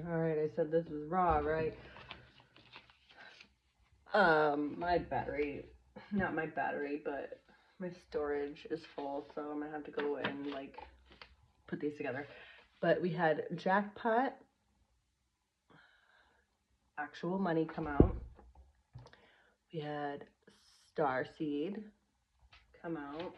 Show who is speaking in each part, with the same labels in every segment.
Speaker 1: Alright, I said this was raw, right? My battery, not my battery, but my storage is full, so I'm gonna have to go and like put these together. But we had Jackpot Actual Money come out. We had Starseed come out.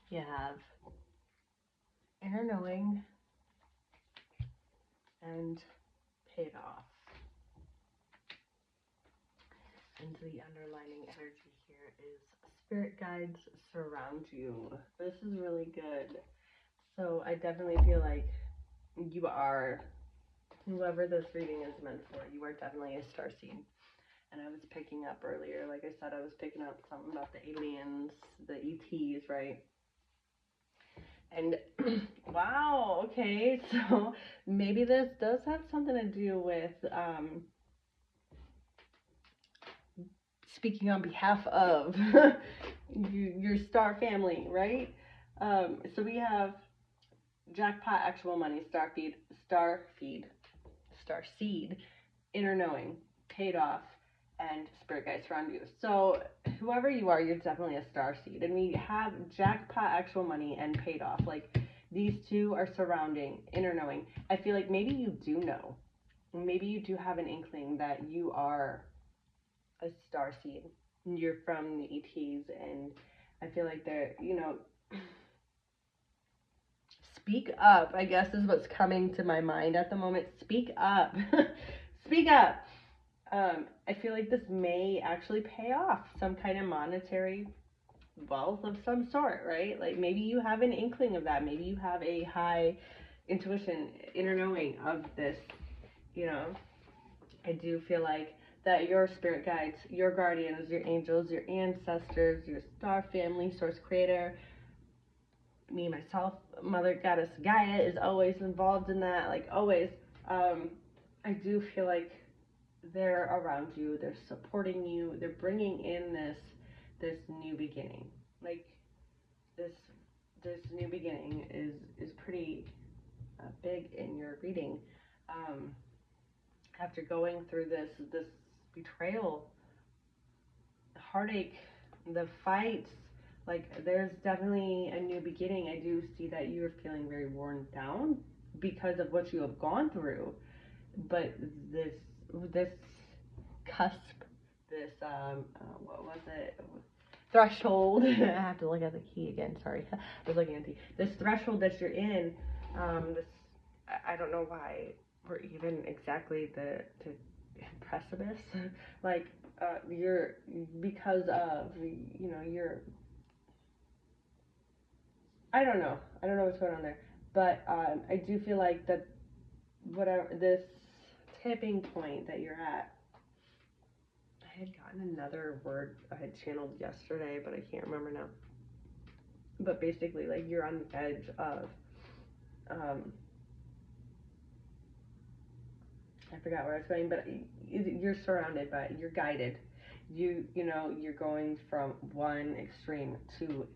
Speaker 1: You have Inner Knowing and Paid Off. And the underlining energy here is Spirit Guides Surround You. This is really good. So I definitely feel like you are, whoever this reading is meant for, you are definitely a starseed. And I was picking up earlier, like I said, I was picking up something about the aliens, the ETs, right? And wow, okay, so maybe this does have something to do with speaking on behalf of your star family, right? So we have Jackpot Actual Money, Starseed, Inner Knowing, Paid Off, and Spirit Guides Surround You. So whoever you are, you're definitely a starseed. And we have Jackpot Actual Money and Paid Off. Like, these two are surrounding Inner Knowing. I feel like maybe you do know. Maybe you do have an inkling that you are a starseed. You're from the ETs, and I feel like they're, speak up, I guess, is what's coming to my mind at the moment. Speak up. Speak up. I feel like this may actually pay off some kind of monetary wealth of some sort, right? Like maybe you have an inkling of that. Maybe you have a high intuition, inner knowing of this, I do feel like that your spirit guides, your guardians, your angels, your ancestors, your star family, source creator, me, myself, Mother Goddess Gaia is always involved in that, like always. I do feel like they're around you, they're supporting you, they're bringing in this new beginning. Like this new beginning is pretty big in your reading. After going through this betrayal, the heartache, the fights, like there's definitely a new beginning. I do see that you're feeling very worn down because of what you have gone through, but this cusp, this what was it? Threshold. I have to look at the key again. Sorry, I was looking at this threshold that you're in. This I don't know why we're even exactly the precipice. Like you're because of you're. I don't know what's going on there, but I do feel like that whatever this tipping point that you're at. I had gotten another word I had channeled yesterday, but I can't remember now. But basically, like, you're on the edge of, I forgot where I was going, but you're surrounded by, you're guided. You're going from one extreme to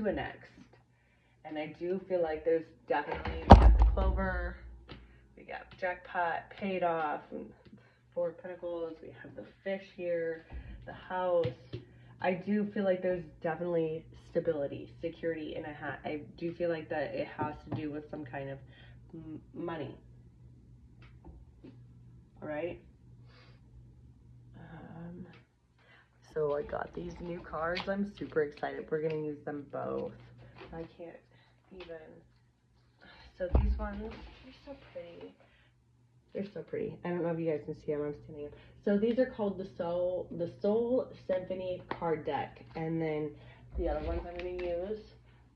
Speaker 1: a next. And I do feel like there's definitely, we got the clover, we got Jackpot, Paid Off, and Four of Pentacles, we have the fish here, the house. I do feel like there's definitely stability, security in a hat. I do feel like that it has to do with some kind of money. All right? So I got these new cards. I'm super excited. We're going to use them both. I can't even. So these ones are so pretty. They're so pretty. I don't know if you guys can see them. I'm standing up. So these are called the Soul Symphony card deck. And then the other ones I'm going to use,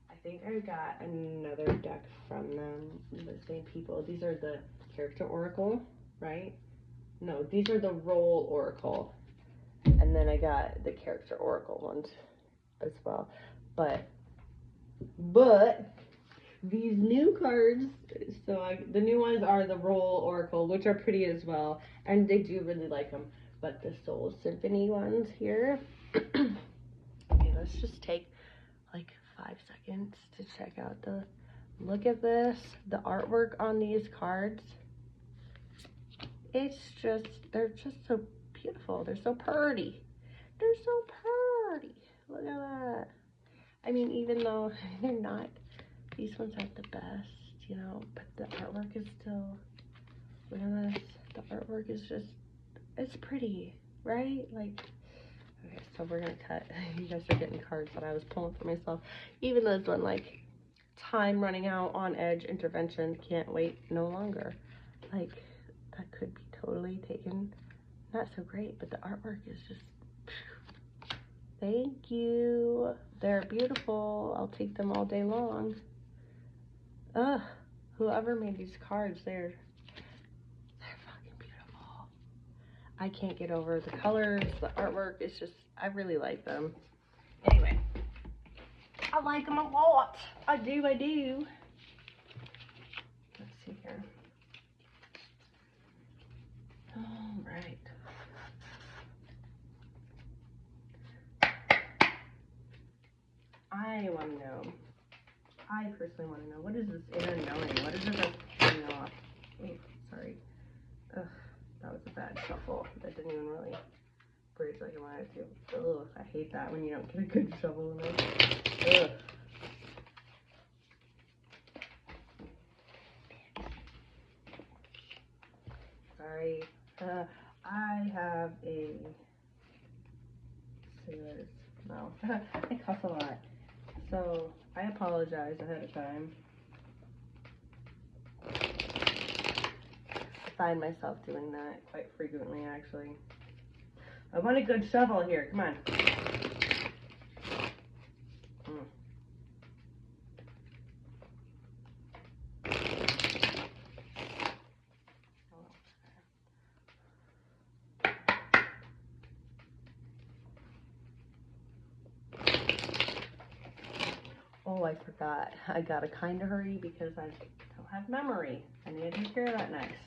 Speaker 1: I think I got another deck from them, the same people. These are the Character Oracle, right? No, these are the Roll Oracle. And then I got the Character Oracle ones as well. But these new cards, so the new ones are the Roll Oracle, which are pretty as well, and they do really like them. But the Soul Symphony ones here, okay, let's just take like 5 seconds to check out look at this, the artwork on these cards. It's just, they're just so beautiful. They're so pretty. They're so pretty. Look at that. I mean, even though they're not, these ones aren't the best, you know, but the artwork is still, look at this. The artwork is just, it's pretty, right? Like, okay, so we're gonna cut. You guys are getting cards that I was pulling for myself. Even this one, like, time running out, on edge, intervention, can't wait no longer. Like, that could be totally taken. Not so great, but the artwork is just, thank you. They're beautiful. I'll take them all day long. Ugh, whoever made these cards, they're fucking beautiful. I can't get over the colors, the artwork. It's just, I really like them. Anyway, I like them a lot. I do. Let's see here. All right. I want to know. I personally want to know, what is this inner knowing? What is it that's turning off? Ooh, sorry. Ugh, that was a bad shuffle. That didn't even really bridge like I wanted to. Ugh, I hate that when you don't get a good shovel in it. Ugh. Sorry. I have a sailor's mouth. I cuss a lot. So, I apologize ahead of time. I find myself doing that quite frequently, actually. I want a good shovel here. Come on. Oh, I forgot. I gotta kind of hurry because I don't have memory. I need to take care of that next.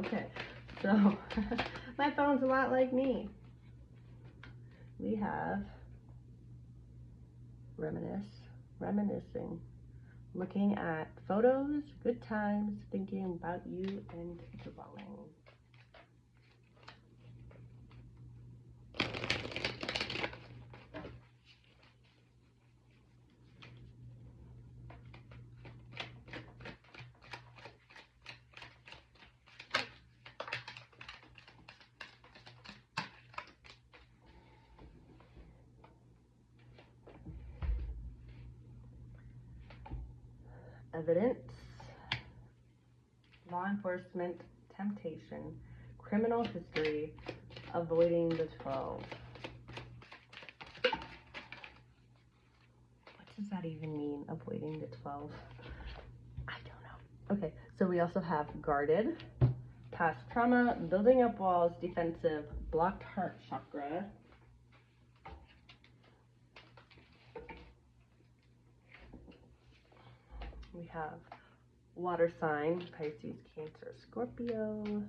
Speaker 1: Okay. So, my phone's a lot like me. We have reminiscing, looking at photos, good times, thinking about you, and dwelling. Evidence, law enforcement, temptation, criminal history, avoiding the 12. What does that even mean, avoiding the 12? I don't know. Okay, so we also have guarded, past trauma, building up walls, defensive, blocked heart chakra. We have water sign, Pisces, Cancer, Scorpio,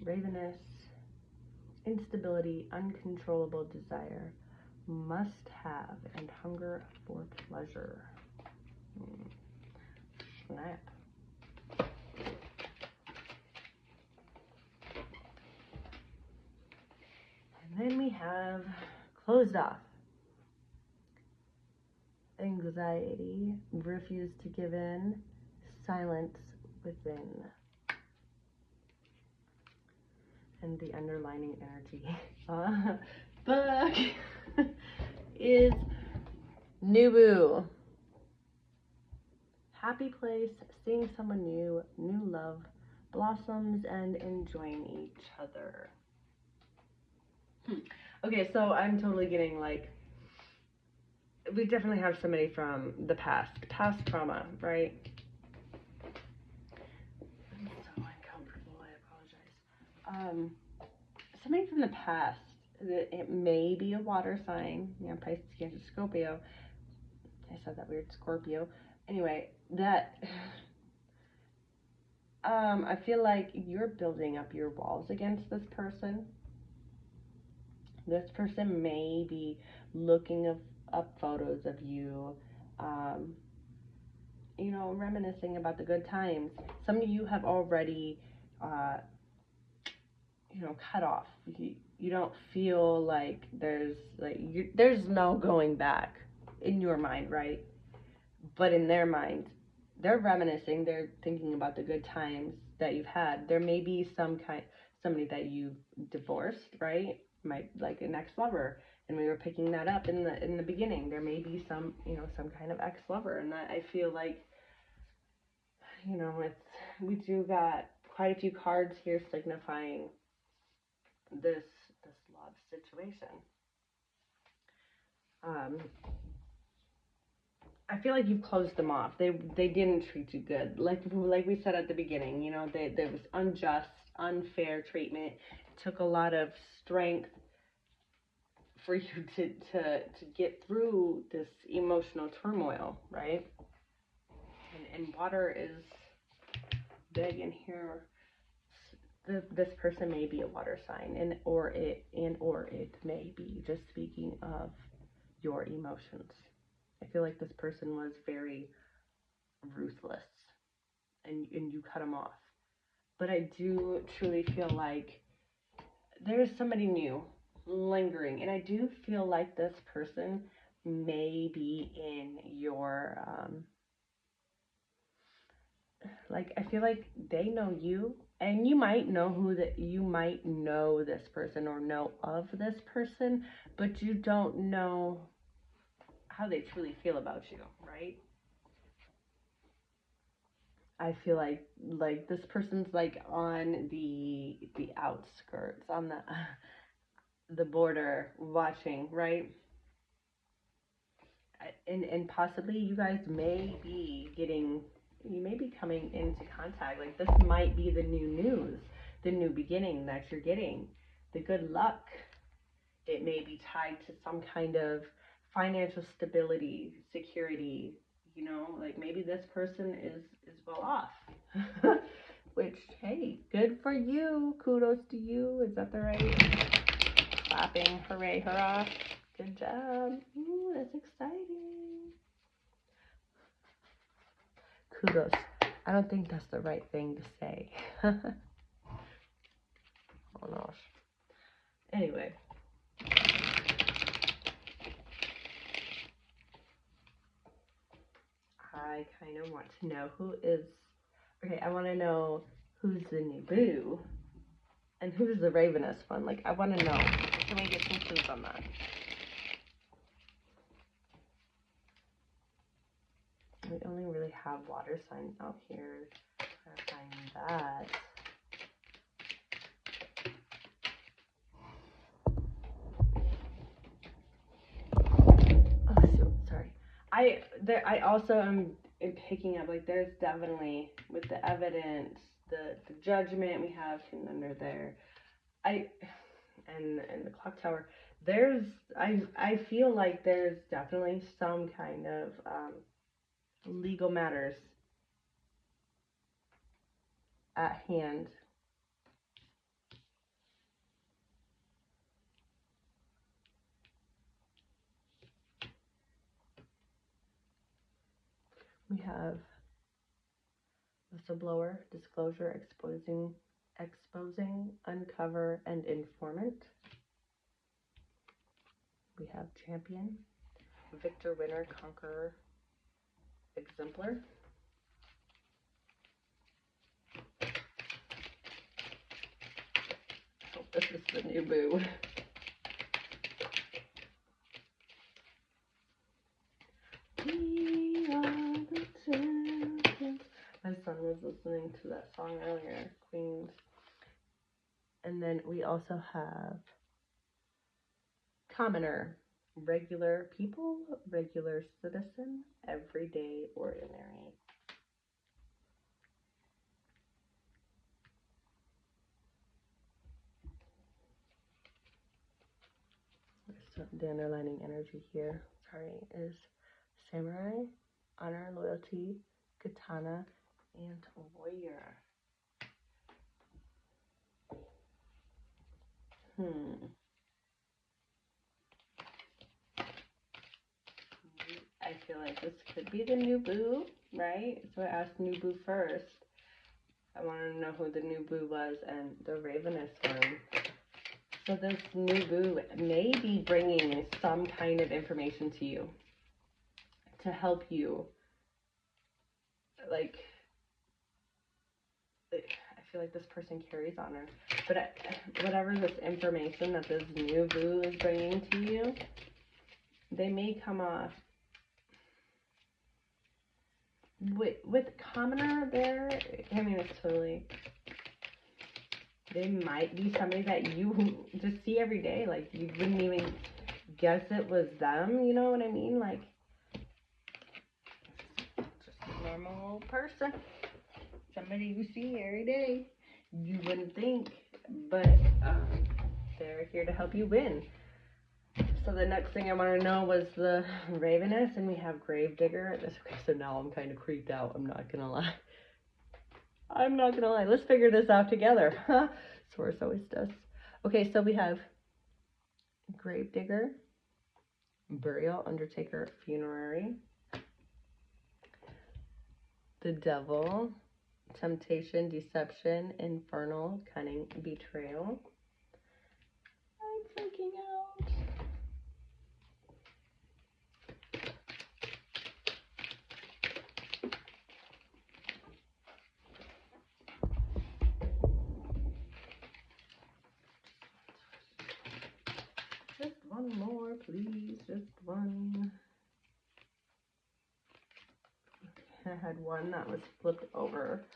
Speaker 1: ravenous, instability, uncontrollable desire, must have, and hunger for pleasure. Snap. And then we have closed off. Anxiety, refuse to give in, silence within, and the underlining energy. Book is Nubu. happy place, seeing someone new, new love, blossoms, and enjoying each other. Okay, so I'm totally getting like, we definitely have somebody from the past trauma, right? I'm so uncomfortable, I apologize. Somebody from the past, it may be a water sign, you know, Pisces, Cancer, Scorpio. I said that weird, Scorpio. Anyway, that, I feel like you're building up your walls against this person. This person may be looking up photos of you, you know, reminiscing about the good times. Some of you have already, you know, cut off. You don't feel like there's no going back in your mind, right? But in their mind, they're reminiscing. They're thinking about the good times that you've had. There may be somebody that you've divorced, right? Might like an ex-lover, and we were picking that up in the beginning. There may be some, you know, some kind of ex-lover, and that I feel like, you know, we do got quite a few cards here signifying this love situation. I feel like you've closed them off. They didn't treat you good. Like we said at the beginning, you know, there was unjust, unfair treatment. It took a lot of strength for you to get through this emotional turmoil, right? And water is big in here. This person may be a water sign, or it may be just speaking of your emotions. I feel like this person was very ruthless, and you cut them off. But I do truly feel like there's somebody new lingering, and I do feel like this person may be in your like, I feel like they know you, and you might know you might know this person or know of this person, but you don't know how they truly feel about you, right? I feel like this person's like on the outskirts, on the border, watching, right? And possibly you guys may be coming into contact. Like, this might be the new news, the new beginning that you're getting, the good luck. It may be tied to some kind of financial stability, security, you know, like maybe this person is well off. Which, hey, good for you. Kudos to you. Is that the right? Clapping, hooray, hurrah. Good job. Ooh, that's exciting. Kudos. I don't think that's the right thing to say. Oh gosh. Anyway. I kind of want to know I want to know who's the new boo and who's the Ravenous one. Like, I want to know. Can we get some clues on that? We only really have water signs out here. Clarifying that. Oh, sorry. I also am picking up, like, there's definitely, with the evidence, the judgment we have hidden under there, and the clock tower, I feel like there's definitely some kind of legal matters at hand. We have whistleblower, disclosure, exposing, uncover, and informant. We have champion, victor, winner, conqueror, exemplar. I hope this is the new boo. We are the champions. to that song earlier, Queens. And then we also have commoner, regular people, regular citizen, everyday, ordinary. So the underlining energy here, is samurai, honor, loyalty, katana, and warrior. I feel like this could be the new boo, right? So I asked new boo first. I wanted to know who the new boo was and the Ravenous one. So this new boo may be bringing some kind of information to you to help you. Like, I feel like this person carries honor. But whatever this information that this new boo is bringing to you, they may come off with commoner there. I mean, it's totally, they might be somebody that you just see every day. Like, you wouldn't even guess it was them, you know what I mean? Like, just a normal person, somebody you see every day. You wouldn't think, but they're here to help you win. So the next thing I want to know was the Ravenous, and we have Gravedigger. So now I'm kind of creeped out. I'm not gonna lie. Let's figure this out together. Source always does. Okay, so we have Gravedigger, Burial, Undertaker, Funerary, the Devil, Temptation, Deception, Infernal, Cunning, Betrayal. I'm freaking out. Just one more, please. Just one. I had one that was flipped over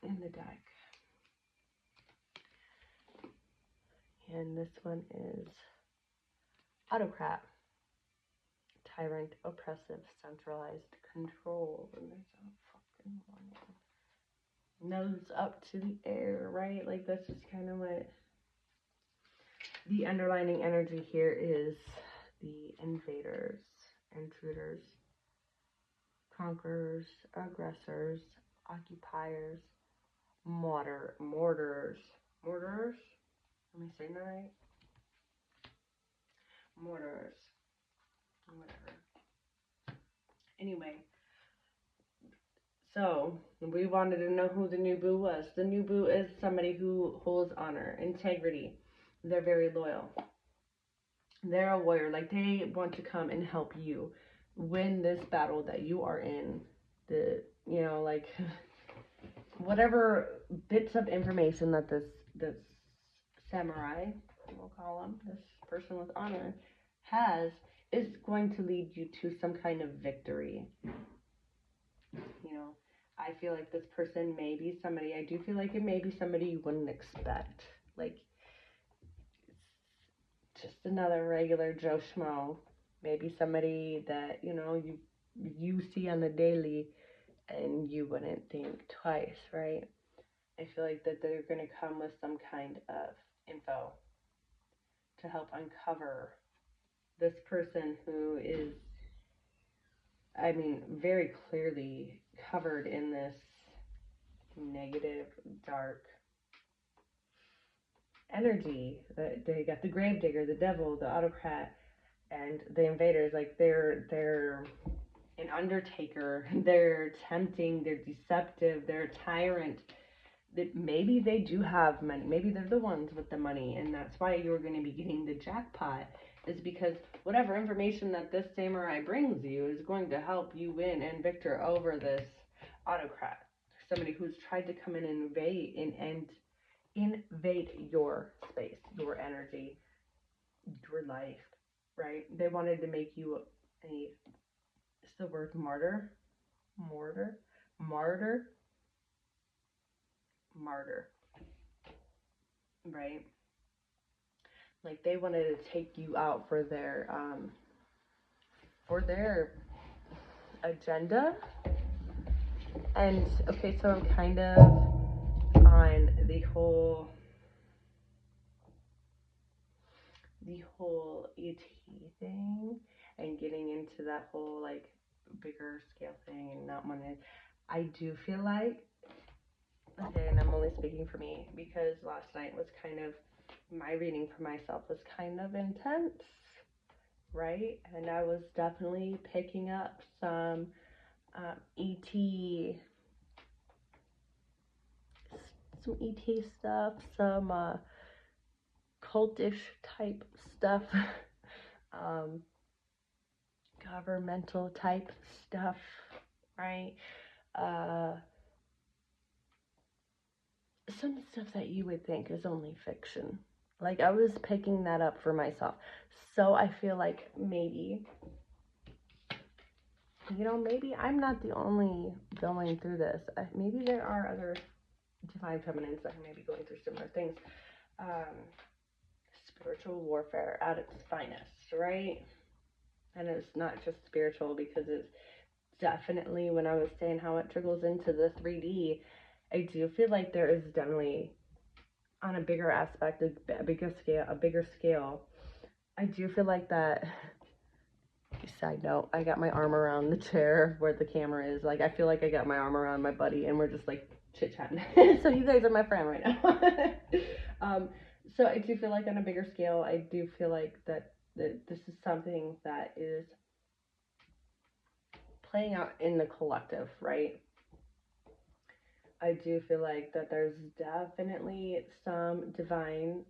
Speaker 1: in the deck. And this one is Autocrat, Tyrant, Oppressive, Centralized Control. And there's a fucking one. Nose up to the air, right? Like, that's just kind of what the underlining energy here is. The invaders, intruders, conquerors, aggressors, occupiers, mortars. Am I saying that right? Mortars. Whatever. Anyway, so we wanted to know who the new boo was. The new boo is somebody who holds honor, integrity. They're very loyal. They're a warrior. Like, they want to come and help you win this battle that you are in. Like, whatever bits of information that this samurai, we'll call him, this person with honor, has, is going to lead you to some kind of victory. I feel like this person may be somebody, I do feel like it may be somebody you wouldn't expect. Like, it's just another regular Joe Schmo. Maybe somebody that, you see on the daily and you wouldn't think twice, right? I feel like that they're going to come with some kind of info to help uncover this person who is, very clearly covered in this negative, dark energy. They got the Gravedigger, the Devil, the Autocrat, and the invaders. Like, they're an undertaker. They're tempting. They're deceptive. They're a tyrant. That maybe they do have money. Maybe they're the ones with the money, and that's why you're going to be getting the jackpot. Is because whatever information that this samurai brings you is going to help you win and victor over this autocrat. Somebody who's tried to come in and invade your space, your energy, your life, right? They wanted to make you is the word mortar? martyr, right? Like they wanted to take you out for their agenda. And okay, so I'm kind of on the whole ET thing and getting into that whole like bigger scale thing and not wanting. I do feel like, okay, and I'm only speaking for me because last night was kind of, my reading for myself was kind of intense, right? And I was definitely picking up some ET stuff, some cultish type stuff, governmental type stuff, right? Some stuff that you would think is only fiction. Like I was picking that up for myself. So I feel like maybe, maybe I'm not the only going through this. Maybe there are other divine feminines that are maybe going through similar things. Spiritual warfare at its finest, right? And it's not just spiritual, because it's definitely, when I was saying how it trickles into the 3D, I do feel like there is definitely, on a bigger aspect, a bigger scale, I do feel like that. Side note, I got my arm around the chair where the camera is. Like, I feel like I got my arm around my buddy and we're just like chit-chatting. So you guys are my friend right now. So I do feel like on a bigger scale, I do feel like that this is something that is playing out in the collective, right? I do feel like that there's definitely some divine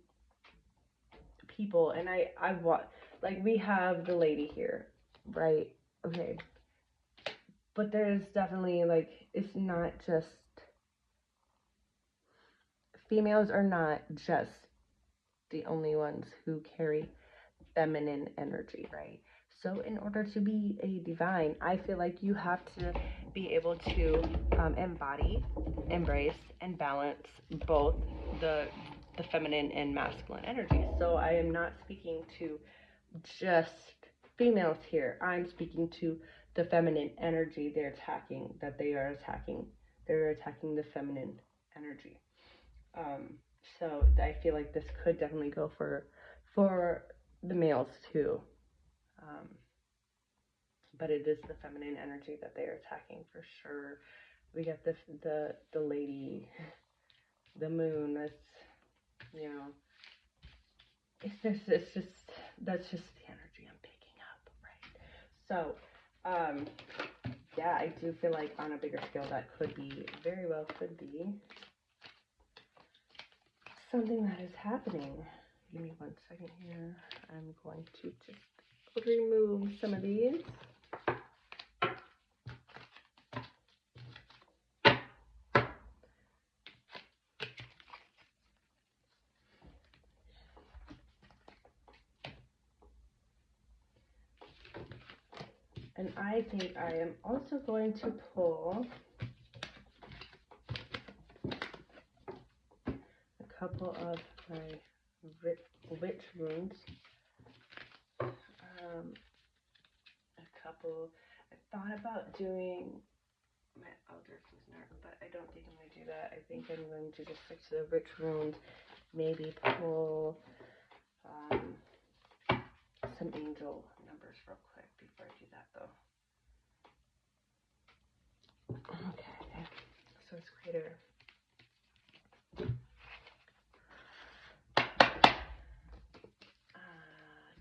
Speaker 1: people, and I want, like, we have the lady here, right? Okay. But there's definitely, like, it's not just, females are not just the only ones who carry feminine energy, right? So in order to be a divine, I feel like you have to be able to embody, embrace, and balance both the feminine and masculine energy. So I am not speaking to just females here. I'm speaking to the feminine energy they're attacking. They're attacking the feminine energy. So I feel like this could definitely go for the males too. But it is the feminine energy that they are attacking for sure. We got the lady, the moon. That's, it's just that's just the energy I'm picking up, right? So, yeah, I do feel like on a bigger scale that could be something that is happening. Give me 1 second here. I'm going to just remove some of these. And I think I am also going to pull a couple of my witch runes. I thought about doing my Elder Fusner, but I don't think I'm going to do that. I think I'm going to just stick to the witch runes. Maybe pull some angel numbers real quick before I do that, though. Okay, so it's greater.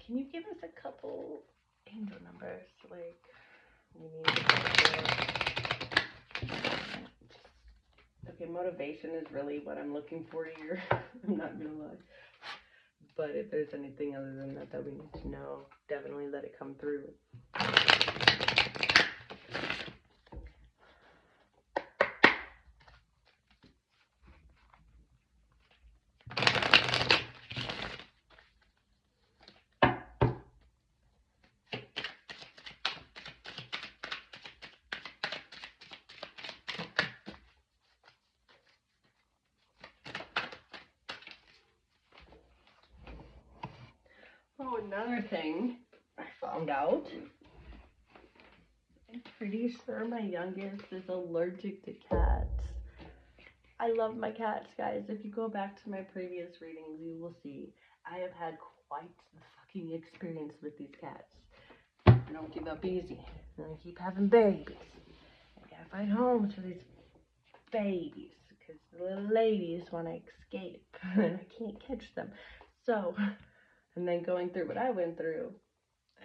Speaker 1: Can you give us a couple angel numbers? Like, we need okay, motivation is really what I'm looking for here. I'm not gonna lie. But if there's anything other than that we need to know, definitely let it come through. another thing I found out. I'm pretty sure my youngest is allergic to cats. I love my cats, guys. If you go back to my previous readings, you will see I have had quite the fucking experience with these cats. I don't give up easy. And I keep having babies. I gotta find homes for these babies because the little ladies want to escape and I can't catch them. So, and then going through what I went through,